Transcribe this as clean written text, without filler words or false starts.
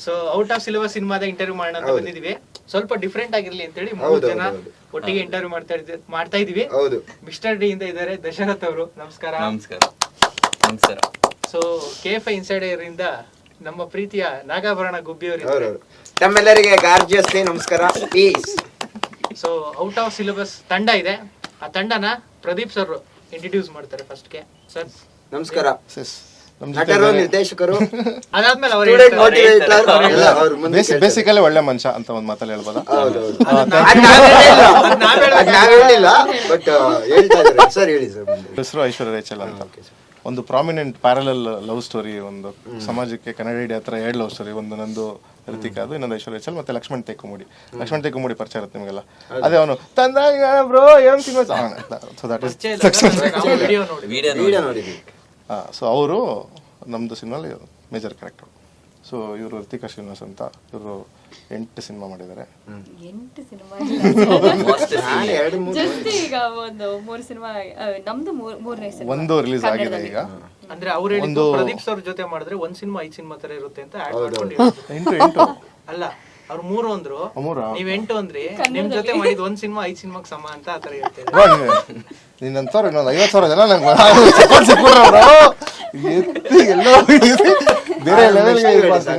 So out of syllabus ಸಿನಿಮಾದ interview ಮಾಡೋಣ ಅಂತ ಬಂದಿದೀವಿ. ಸ್ವಲ್ಪ ಡಿಫ್ರೆಂಟ್ ಆಗಿರ್ಲಿ ಅಂತ ಹೇಳಿ 3 ಜನ ಒಟ್ಟಿಗೆ ಇಂಟರ್ವ್ಯೂ ಮಾಡ್ತಾ ಇದೀವಿ. ಮಿಸ್ಟರ್ ಡಿ ಇಂದ ಇದ್ದಾರೆ ದಶರಥ್ ಅವರು. ನಮಸ್ಕಾರ. ನಮಸ್ಕಾರ. ಸೊ KFI ಇನ್ಸೈಡರ್ ಇಂದ ನಮ್ಮ ಪ್ರೀತಿಯ ನಾಗಾಭರಣ ಗುಬ್ಬಿ ಅವರು. ತಮ್ಮೆಲ್ಲರಿಗೆ ಗಾರ್ಜಿಯಸ್ಲಿ ನಮಸ್ಕಾರ. ಸೊ ಔಟ್ ಆಫ್ ಸಿಲೆಬಸ್ ತಂಡ ಇದೆ. ಆ ತಂಡನ ಪ್ರದೀಪ್ ಸರ್ ಇಂಟ್ರೊಡ್ಯೂಸ್ ಮಾಡ್ತಾರೆ ಫಸ್ಟ್ ಗೆ. ಸರ್ ನಮಸ್ಕಾರ. ನಟರು, ನಿರ್ದೇಶಕರು, ಅದಾದ್ಮೇಲೆ ಬೇಸಿಕಲಿ ಒಳ್ಳೆ ಮನುಷ್ಯ ಅಂತ ಒಂದ್ ಮಾತಲ್ಲಿ ಹೇಳ್ಬೋದಾ? ಹೆಸರು ಐಶ್ವರ್ಯ ರೇಚಲ್ ಅಂತ. ಒಂದು ಪ್ರಾಮಿನೆಂಟ್ ಪ್ಯಾರಲಲ್ ಲವ್ ಸ್ಟೋರಿ, ಒಂದು ಸಮಾಜಕ್ಕೆ ಕನ್ನಡ ಹಿಡಿ ಹತ್ರ 2 ಲವ್ ಸ್ಟೋರಿ. ಒಂದು ನಂದು ರಿತಿಕಾ, ಅದು ಇನ್ನೊಂದು ಐಶ್ವರ್ಯ ರೇಚಲ್, ಮತ್ತೆ ಲಕ್ಷ್ಮಣ್ ತೇಕುಮುಡಿ ಪರಿಚಯ ಇರುತ್ತೆ ನಿಮಗೆಲ್ಲ. ಅದೇ ಅವನು ತಂದಾಗ ಬ್ರೋ ಏನ್ cinema. So that is so ಅವರು ನಮ್ದು ಸಿನಿಮಾಲಿ ಮೇಜರ್ ಕ್ಯಾರೆಕ್ಟರ್. ಸೊ ಇವರು ರಿತಿಕಾ ಶ್ರೀನಿವಾಸ್ ಅಂತ. ಇವರು 8 ಸಿನಿಮಾ ಮಾಡಿದ್ದಾರೆ. 8 ಸಿನಿಮಾ ಒಂದು ರಿಲೀಸ್ ಆಗಿದೆ ಈಗ. ಅಂದ್ರೆ ಅವ್ರು ಹೇಳಿದ್ದು ಪ್ರದೀಪ್ ಸರ್ ಜೊತೆ ಮಾಡಿದ್ರೆ 1 ಸಿನಿಮಾ 5 ಸಿನಿಮಾ ತರ ಇರುತ್ತೆ ಅಂತ ಆಡ್ ಮಾಡ್ಕೊಂಡಿದ್ರು. 8 ಅಲ್ಲ, ಅವ್ರು 3 ಅಂದ್ರು, ನೀವ್ 8 ಅಂದ್ರಿ. ನಿಮ್ ಜೊತೆ ಮಾಡಿದ್ 1 ಸಿನಿಮಾ 5 ಸಿನಿಮಾಕ್ ಸಮ ಅಂತ ಆತರ ಹೇಳ್ತಾರೆ. ನೀನಂತವ್ರು ಇನ್ನೊಂದು 50,000 ಜನ ನಂಗೆ ಬೇರೆ ಲೆವೆಲ್ಗೆ